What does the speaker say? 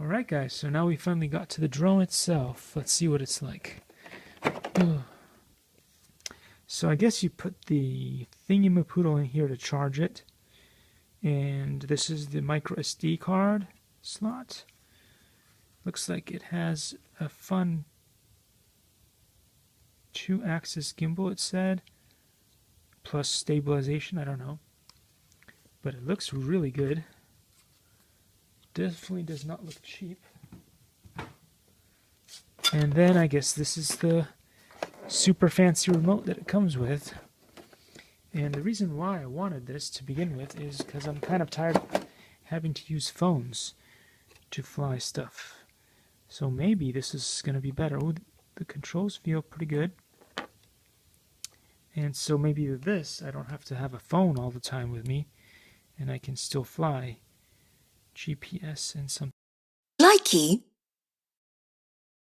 Alright guys, so now we finally got to the drone itself. Let's see what it's like. Ugh. So I guess you put the thingy-mapoodle in here to charge it. And this is the micro SD card slot. Looks like it has a fun 2-axis gimbal, it said. Plus stabilization, I don't know. But it looks really good. Definitely does not look cheap. And then I guess this is the super fancy remote that it comes with. And the reason why I wanted this to begin with is because I'm kind of tired of having to use phones to fly stuff. So maybe this is going to be better. Ooh, the controls feel pretty good. And so maybe with this, I don't have to have a phone all the time with me, and I can still fly GPS and some. Likey.